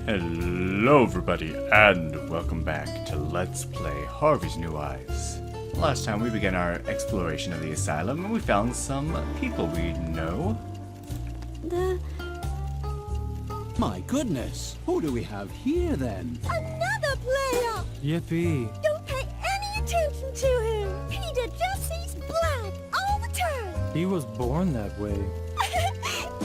Hello everybody, and welcome back to Let's Play Harvey's New Eyes. Last time we began our exploration of the asylum, and we found some people we know. My goodness, who do we have here then? Another player! Yippee! Don't pay any attention to him! Peter just sees black all the time! He was born that way.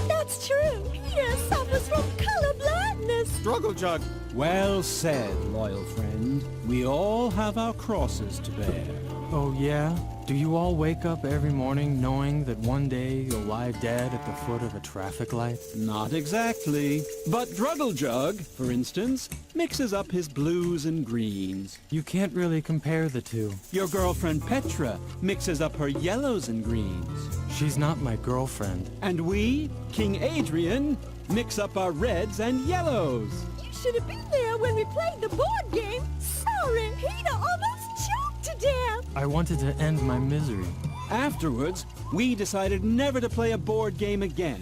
That's true! Peter suffers from color blindness! Struggle Jug. Well said, loyal friend. We all have our crosses to bear. Oh yeah? Do you all wake up every morning knowing that one day you'll lie dead at the foot of a traffic light? Not exactly. But Druggle Jug, for instance, mixes up his blues and greens. You can't really compare the two. Your girlfriend Petra mixes up her yellows and greens. She's not my girlfriend. And we, King Adrian, mix up our reds and yellows. You should have been there when we played the board game! Sorry, Peter almost choked to death! I wanted to end my misery. Afterwards, we decided never to play a board game again.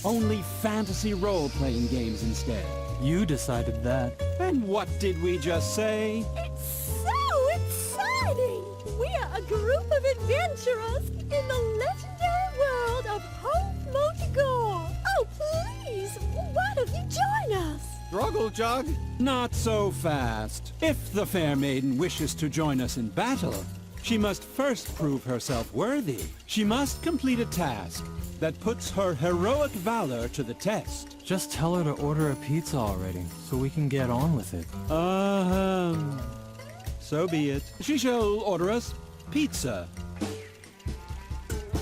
Only fantasy role-playing games instead. You decided that. And what did we just say? It's so exciting! We're a group of adventurers in the legendary world of Goblin Gorge. Oh, please, why don't you join us? Struggle Jug? Not so fast. If the fair maiden wishes to join us in battle, she must first prove herself worthy. She must complete a task that puts her heroic valor to the test. Just tell her to order a pizza already, so we can get on with it. So be it. She shall order us pizza.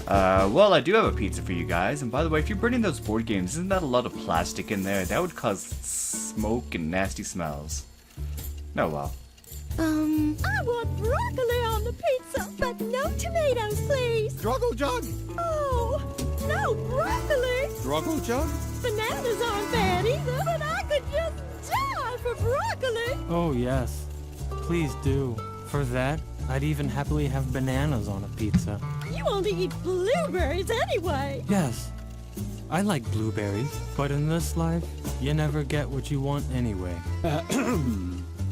Well, I do have a pizza for you guys, and by the way, if you're burning those board games, isn't that a lot of plastic in there? That would cause smoke and nasty smells. Oh well. I want broccoli on the pizza, but no tomatoes, please. Struggle Jug? Oh, no broccoli. Struggle Jug? Bananas aren't bad either, but I could just die for broccoli. Oh yes. Please do. For that, I'd even happily have bananas on a pizza. You only eat blueberries anyway. Yes. I like blueberries, but in this life, you never get what you want anyway.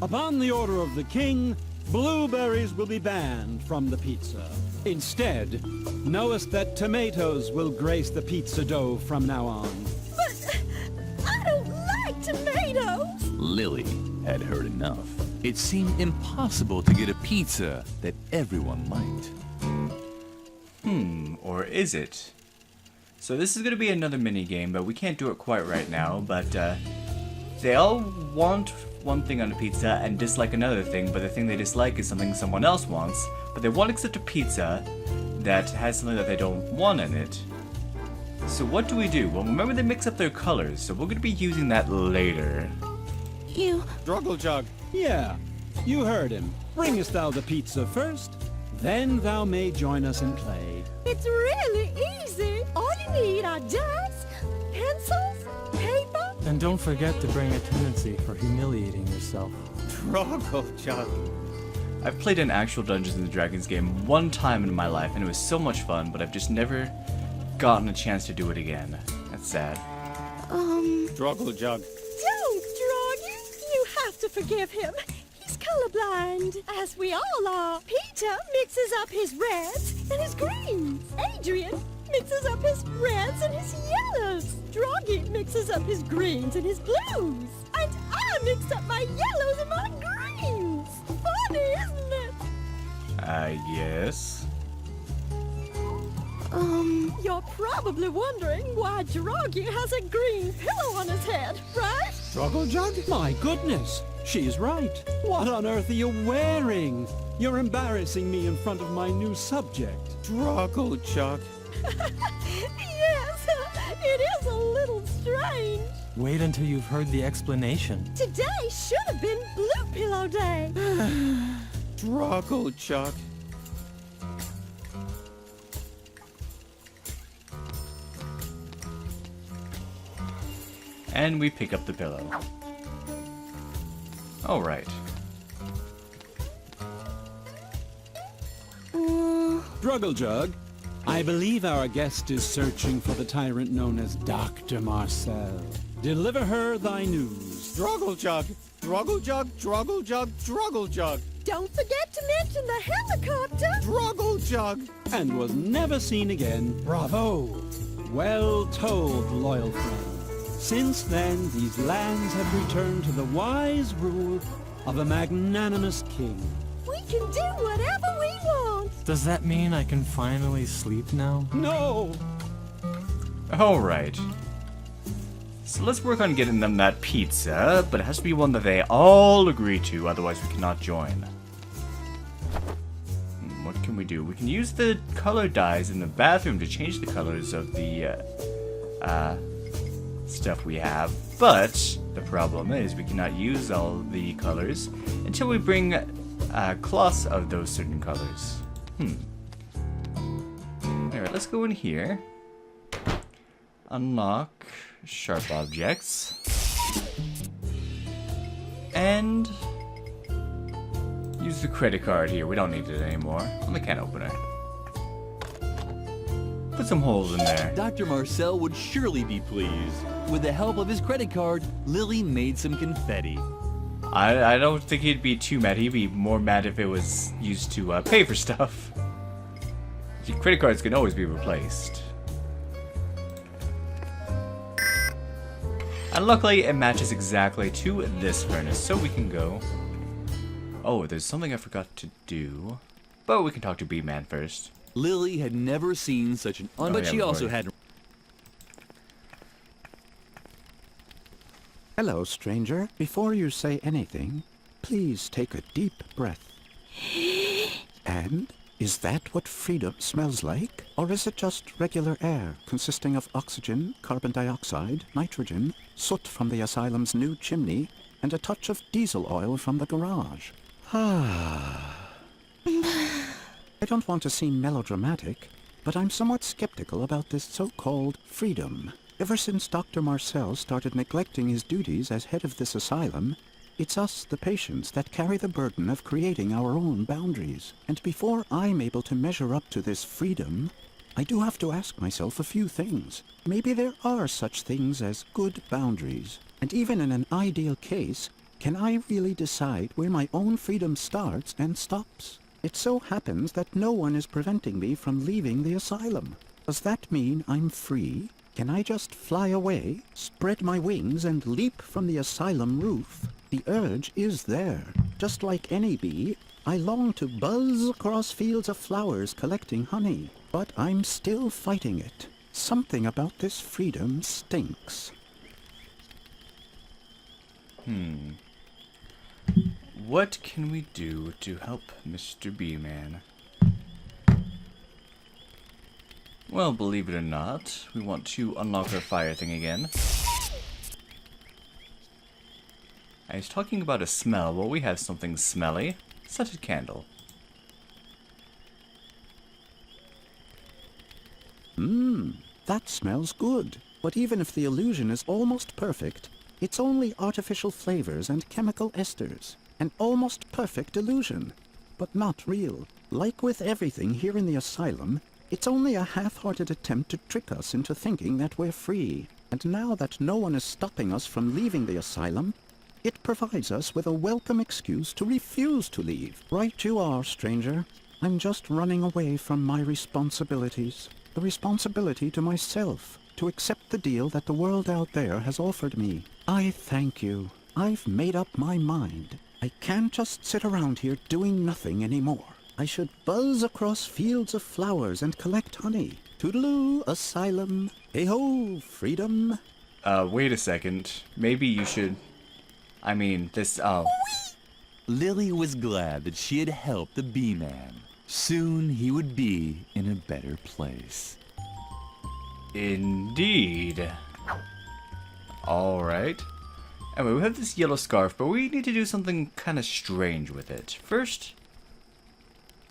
Upon the order of the king, blueberries will be banned from the pizza. Instead, knowest that tomatoes will grace the pizza dough from now on. But I don't like tomatoes. Lily had heard enough. It seemed impossible to get a pizza that everyone liked. Or is it? So this is going to be another mini game, but we can't do it quite right now, but they all want one thing on a pizza and dislike another thing, but the thing they dislike is something someone else wants, but they won't accept a pizza that has something that they don't want in it. So what do we do? Well, remember they mix up their colors, so we're going to be using that later. You... Struggle Jug? Yeah, you heard him. Bringest thou the pizza first, then thou may join us in play. It's really easy. All you need are dice, pencils, paper. And don't forget to bring a tendency for humiliating yourself. Struggle Jug. I've played an actual Dungeons & Dragons game one time in my life, and it was so much fun, but I've just never gotten a chance to do it again. That's sad. Struggle Jug. Don't, Droggy. You have to forgive him. He's colorblind, as we all are. Peter mixes up his reds and his greens. Adrian mixes up his reds and his yellows. Droggy mixes up his greens and his blues. And I mixed up my yellows and my greens. Funny, isn't it? Yes. You're probably wondering why Droggy has a green pillow on his head, right? Struggle Jug? My goodness, she's right. What on earth are you wearing? You're embarrassing me in front of my new subject. Struggle Jug. Yes, it is a little strange. Wait until you've heard the explanation. Today should have been Blue Pillow Day. Struggle Jug. And we pick up the pillow. Alright. Struggle Jug, I believe our guest is searching for the tyrant known as Dr. Marcel. Deliver her thy news. Druggle jug, druggle jug, druggle jug, druggle jug, Don't forget to mention the helicopter. druggle jug, and was never seen again. Bravo! Well told, loyal friend. Since then, these lands have returned to the wise rule of a magnanimous king. We can do whatever we want. Does that mean I can finally sleep now? No! Alright. So let's work on getting them that pizza, but it has to be one that they all agree to, otherwise we cannot join. What can we do? We can use the color dyes in the bathroom to change the colors of the stuff we have, but the problem is we cannot use all the colors until we bring cloths of those certain colors. Alright, let's go in here. Unlock sharp objects. And use the credit card here. We don't need it anymore. On the can opener. Put some holes in there. Dr. Marcel would surely be pleased. With the help of his credit card, Lily made some confetti. I don't think he'd be too mad. He'd be more mad if it was used to pay for stuff. See, credit cards can always be replaced. And luckily, it matches exactly to this furnace, so we can go. Oh, there's something I forgot to do. But we can talk to B-Man first. Lily had never seen such an Oh, but yeah, she we've also already- had Hello, stranger. Before you say anything, please take a deep breath. And is that what freedom smells like? Or is it just regular air consisting of oxygen, carbon dioxide, nitrogen, soot from the asylum's new chimney, and a touch of diesel oil from the garage? I don't want to seem melodramatic, but I'm somewhat skeptical about this so-called freedom. Ever since Dr. Marcel started neglecting his duties as head of this asylum, it's us, the patients, that carry the burden of creating our own boundaries. And before I'm able to measure up to this freedom, I do have to ask myself a few things. Maybe there are such things as good boundaries. And even in an ideal case, can I really decide where my own freedom starts and stops? It so happens that no one is preventing me from leaving the asylum. Does that mean I'm free? Can I just fly away, spread my wings, and leap from the asylum roof? The urge is there. Just like any bee, I long to buzz across fields of flowers collecting honey. But I'm still fighting it. Something about this freedom stinks. What can we do to help Mr. B-Man? Well, believe it or not, we want to unlock our fire thing again. I was talking about a smell. Well, we have something smelly. Scented candle. That smells good. But even if the illusion is almost perfect, it's only artificial flavors and chemical esters. An almost perfect illusion, but not real. Like with everything here in the asylum, it's only a half-hearted attempt to trick us into thinking that we're free. And now that no one is stopping us from leaving the asylum, it provides us with a welcome excuse to refuse to leave. Right you are, stranger. I'm just running away from my responsibilities. The responsibility to myself, to accept the deal that the world out there has offered me. I thank you. I've made up my mind. I can't just sit around here doing nothing anymore. I should buzz across fields of flowers and collect honey. Toodaloo, asylum. Hey-ho, freedom. Wait a second. Maybe you should... I mean, this, Lily was glad that she had helped the Bee-Man. Soon he would be in a better place. Indeed. Alright. Anyway, we have this yellow scarf, but we need to do something kind of strange with it. First,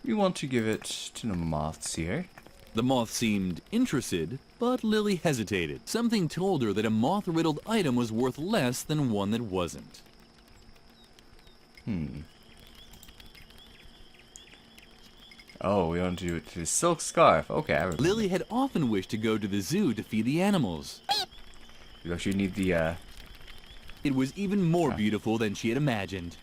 we want to give it to the moths here. The moth seemed interested, but Lily hesitated. Something told her that a moth-riddled item was worth less than one that wasn't. Oh, we want to do it to the silk scarf. Okay, I remember. Lily had often wished to go to the zoo to feed the animals. We actually need the It was even more beautiful than she had imagined.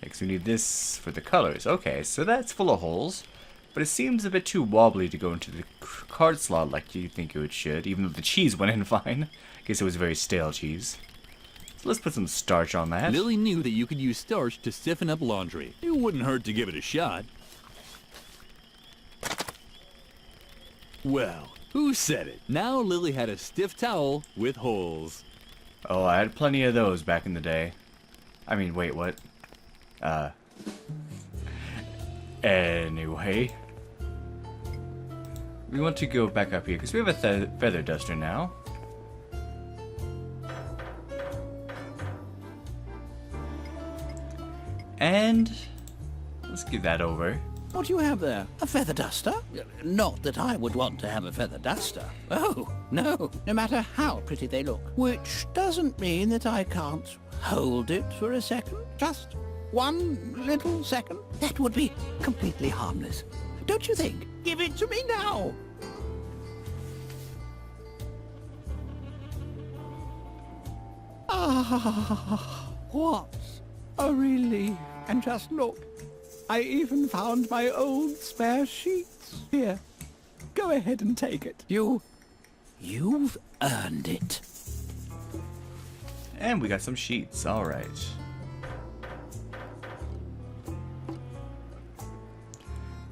Next we need this for the colors. Okay, so that's full of holes. But it seems a bit too wobbly to go into the card slot like you think it should, even though the cheese went in fine. I guess it was very stale cheese. So let's put some starch on that. Lily knew that you could use starch to stiffen up laundry. It wouldn't hurt to give it a shot. Well, who said it? Now Lily had a stiff towel with holes. Oh, I had plenty of those back in the day. I mean, wait, what? Anyway. We want to go back up here, because we have a feather duster now. And let's give that over. What do you have there? A feather duster? Not that I would want to have a feather duster. Oh, no. No matter how pretty they look. Which doesn't mean that I can't hold it for a second. Just one little second. That would be completely harmless. Don't you think? Give it to me now. Ah, what a relief. And just look. I even found my old spare sheets. Here, go ahead and take it. You've earned it. And we got some sheets, alright.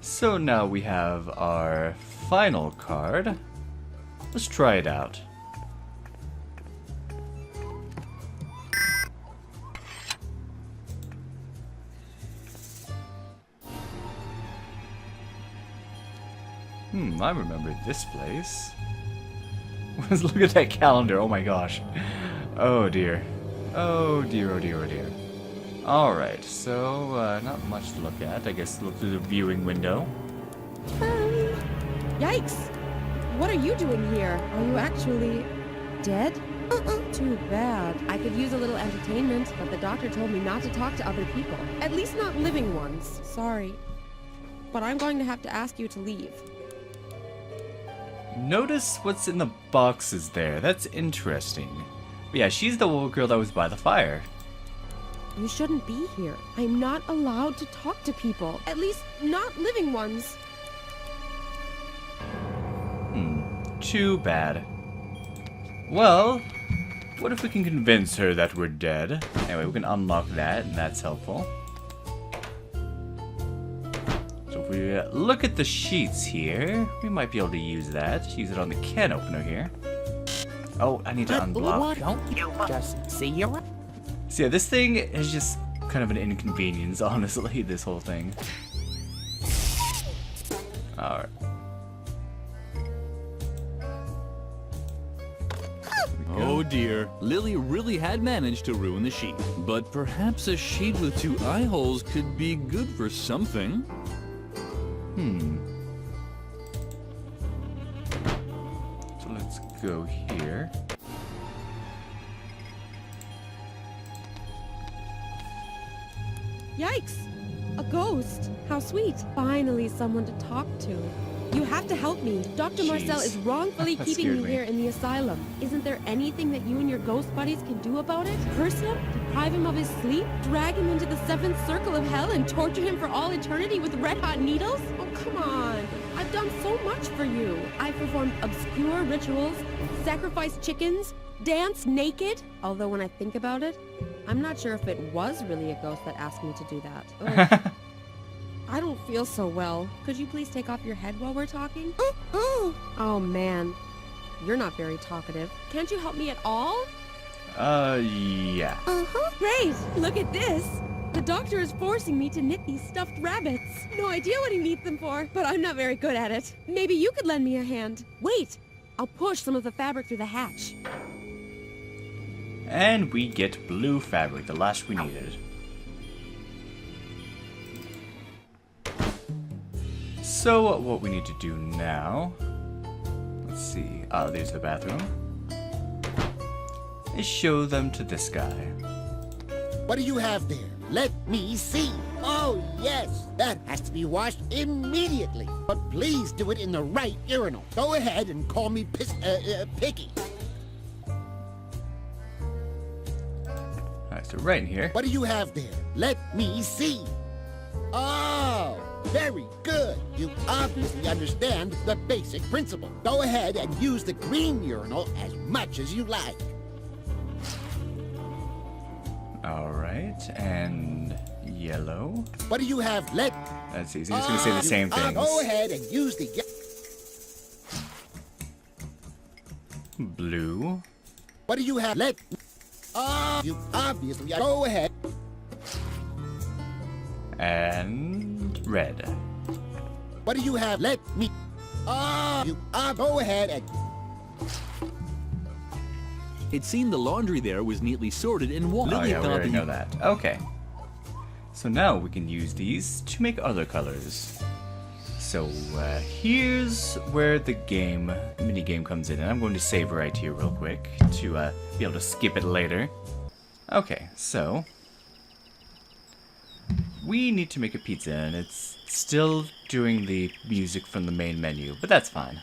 So now we have our final card. Let's try it out. I remember this place. Look at that calendar, oh my gosh. Oh dear. Oh dear, oh dear, oh dear. Alright, so not much to look at. I guess look through the viewing window. Yikes! What are you doing here? Are you actually dead? Too bad. I could use a little entertainment, but the doctor told me not to talk to other people. At least not living ones. Sorry. But I'm going to have to ask you to leave. Notice what's in the boxes there. That's interesting. But yeah, she's the little girl that was by the fire. You shouldn't be here. I'm not allowed to talk to people. At least not living ones. Too bad. Well, what if we can convince her that we're dead? Anyway, we can unlock that, and that's helpful. So if we look at the sheets here, we might be able to use that. Use it on the can opener here. Oh, I need to unblock. Why don't you just see your... So yeah, this thing is just kind of an inconvenience, honestly, this whole thing. Alright. Oh dear, Lily really had managed to ruin the sheet. But perhaps a sheet with 2 eye holes could be good for something. So let's go here. Yikes! A ghost! How sweet! Finally someone to talk to. You have to help me. Dr. Marcel is wrongfully That keeping scared me me. here in the asylum. Isn't there anything that you and your ghost buddies can do about it? Curse him? Deprive him of his sleep? Drag him into the 7th circle of hell and torture him for all eternity with red-hot needles? Oh, come on. I've done so much for you. I've performed obscure rituals, sacrificed chickens, danced naked. Although when I think about it, I'm not sure if it was really a ghost that asked me to do that. Ugh. I don't feel so well. Could you please take off your head while we're talking? Oh man, you're not very talkative. Can't you help me at all? Yeah. Great! Look at this! The doctor is forcing me to knit these stuffed rabbits. No idea what he needs them for, but I'm not very good at it. Maybe you could lend me a hand. Wait! I'll push some of the fabric through the hatch. And we get blue fabric, the last we needed. So what we need to do now, let's see, there's the bathroom, is show them to this guy. What do you have there? Let me see. Oh, yes. That has to be washed immediately. But please do it in the right urinal. Go ahead and call me Picky. So right in here. What do you have there? Let me see. Oh, very good. You obviously understand the basic principle. Go ahead and use the green urinal as much as you like. Alright, and yellow. What do you have? That's easy. He's gonna say the same things. Go ahead and use the Blue. What do you have? You obviously go ahead. And red. What do you have? Let me. You go ahead and. It seemed the laundry there was neatly sorted and Oh Lily yeah, we thought already that know that. Okay. So now we can use these to make other colors. So here's where the mini game comes in, and I'm going to save right here real quick to be able to skip it later. Okay, so we need to make a pizza, and it's still doing the music from the main menu, but that's fine.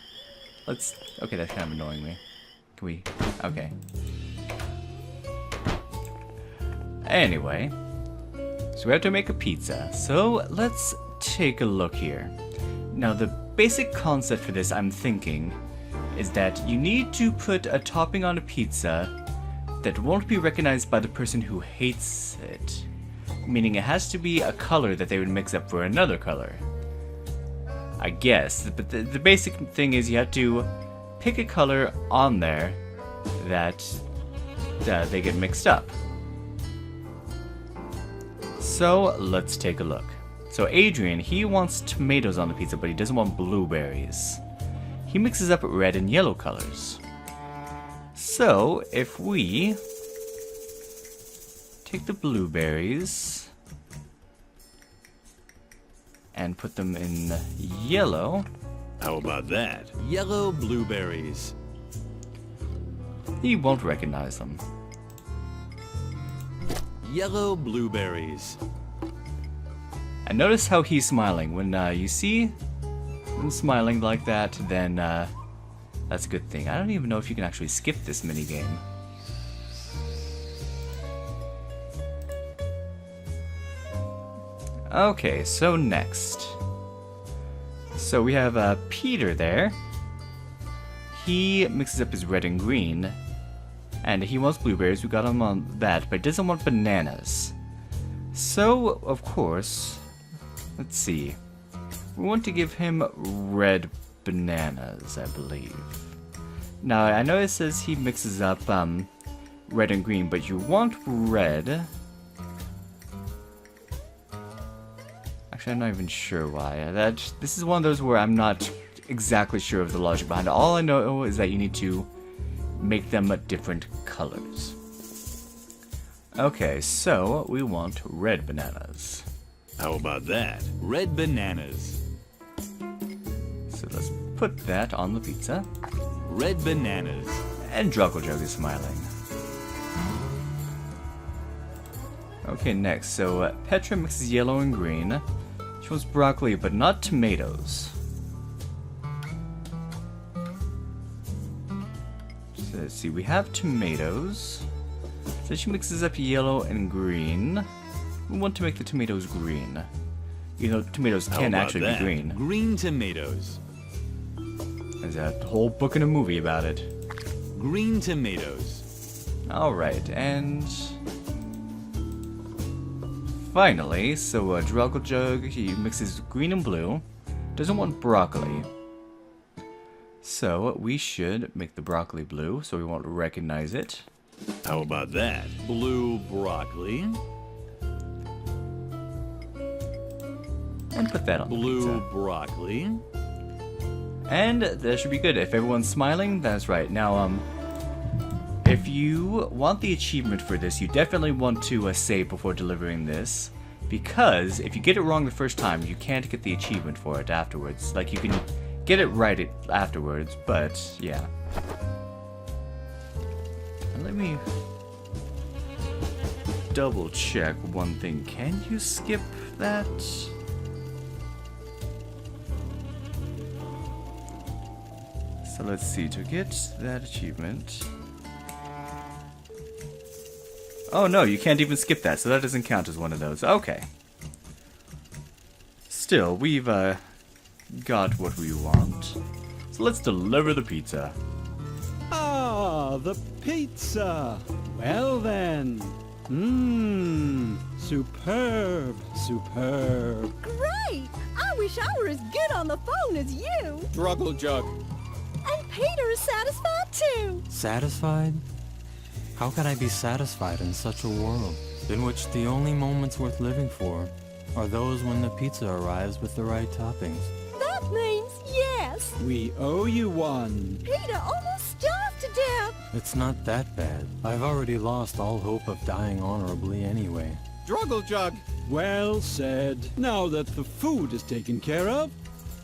Okay, that's kind of annoying me. Can we? Okay. Anyway, so we have to make a pizza. So let's take a look here. Now the basic concept for this, I'm thinking, is that you need to put a topping on a pizza that won't be recognized by the person who hates it. Meaning it has to be a color that they would mix up for another color. I guess, but the basic thing is you have to pick a color on there that they get mixed up. So let's take a look. So Adrian, he wants tomatoes on the pizza, but he doesn't want blueberries. He mixes up red and yellow colors. So if we take the blueberries and put them in yellow. How about that? Yellow blueberries. He won't recognize them. Yellow blueberries. And notice how he's smiling. When you see him smiling like that, then that's a good thing. I don't even know if you can actually skip this minigame. Okay, so next. So we have Peter there. He mixes up his red and green. And he wants blueberries, we got him on that, but he doesn't want bananas. So, of course, let's see. We want to give him red bananas, I believe. Now, I know it says he mixes up red and green, but you want red. Actually, I'm not even sure why. This is one of those where I'm not exactly sure of the logic behind it. All I know is that you need to make them different colors. Okay, so we want red bananas. How about that? Red bananas. So let's put that on the pizza. Red bananas. And Juggle Jug is smiling. Okay, next. So Petra mixes yellow and green. She wants broccoli, but not tomatoes. So let's see, we have tomatoes. So she mixes up yellow and green. We want to make the tomatoes green. You know, tomatoes can actually be green. Green tomatoes. There's a whole book and a movie about it. Green tomatoes. Alright, and finally, so Juggle Jug, he mixes green and blue. Doesn't want broccoli. So we should make the broccoli blue so we won't recognize it. How about that? Blue broccoli. And put that on the Blue pizza. broccoli. And that should be good. If everyone's smiling, that's right. Now, if you want the achievement for this, you definitely want to save before delivering this. Because if you get it wrong the first time, you can't get the achievement for it afterwards. Like, you can get it right afterwards, but yeah. And let me double check one thing. Can you skip that? So let's see, to get that achievement. Oh no, you can't even skip that, so that doesn't count as one of those. Okay. Still, we've got what we want. So let's deliver the pizza. Ah, the pizza. Well then. Superb, superb. Great! I wish I were as good on the phone as you. Struggle jug. And Peter is satisfied too. Satisfied? How can I be satisfied in such a world, in which the only moments worth living for are those when the pizza arrives with the right toppings? That means yes. We owe you one. Peter almost starved to death. It's not that bad. I've already lost all hope of dying honorably anyway. Struggle jug. Well said. Now that the food is taken care of,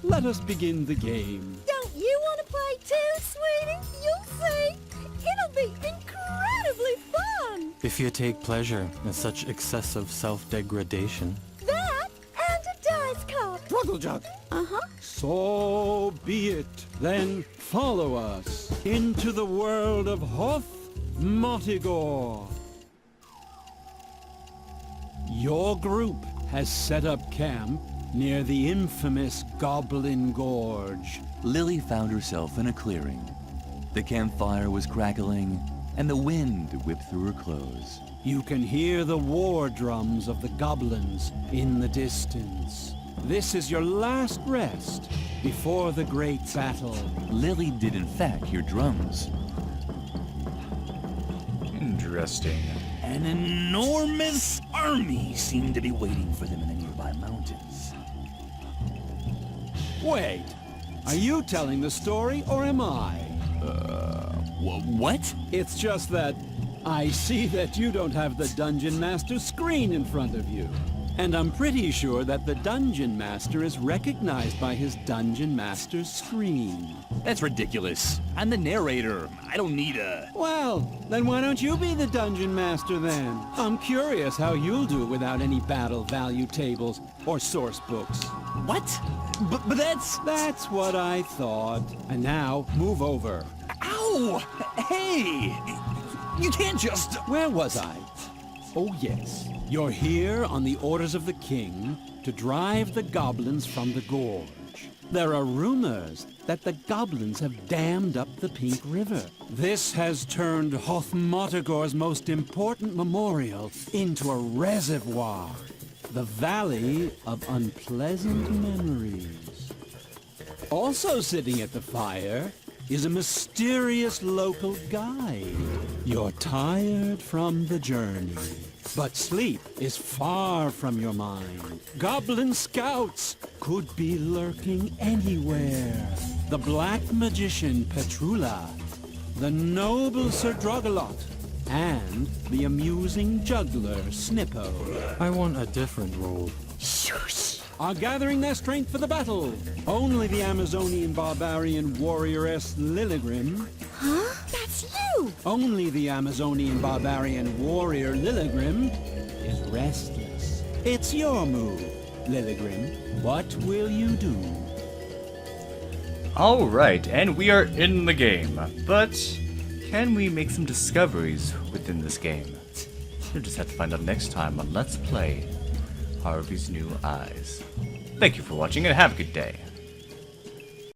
let us begin the game. Don't you want to play too, sweetie? You'll see. It'll be incredibly fun. If you take pleasure in such excessive self-degradation. That and a dice cup. Struggle jug. Uh-huh. So be it. Then follow us into the world of Hoth Motigor. Your group has set up camp near the infamous Goblin Gorge. Lily found herself in a clearing. The campfire was crackling, and the wind whipped through her clothes. You can hear the war drums of the goblins in the distance. This is your last rest before the great battle. Lily did in fact hear drums. Interesting. An enormous army seemed to be waiting for them in the nearby mountains. Wait, are you telling the story or am I? What? It's just that I see that you don't have the Dungeon Master's screen in front of you. And I'm pretty sure that the Dungeon Master is recognized by his Dungeon Master's screen. That's ridiculous. I'm the narrator. I don't need a... Well, then why don't you be the Dungeon Master then? I'm curious how you'll do without any battle value tables or source books. What? But that's... That's what I thought. And now, move over. Ow! Hey! You can't just... Where was I? Oh yes, you're here on the orders of the king to drive the goblins from the gorge. There are rumors that the goblins have dammed up the Pink River. This has turned Hoth Motigor's most important memorial into a reservoir, the Valley of Unpleasant Memories. Also sitting at the fire is a mysterious local guide. You're tired from the journey, but sleep is far from your mind. Goblin scouts could be lurking anywhere. The black magician Petrula, the noble Sir Drogalot, and the amusing juggler Snippo I want a different role. are gathering their strength for the battle. Only the Amazonian barbarian warrioress Lilligrim. Huh? That's you! Only the Amazonian barbarian warrior Lilligrim is restless. It's your move, Lilligrim. What will you do? Alright, and we are in the game. But can we make some discoveries within this game? You'll just have to find out next time on Let's Play Harvey's New Eyes. Thank you for watching and have a good day.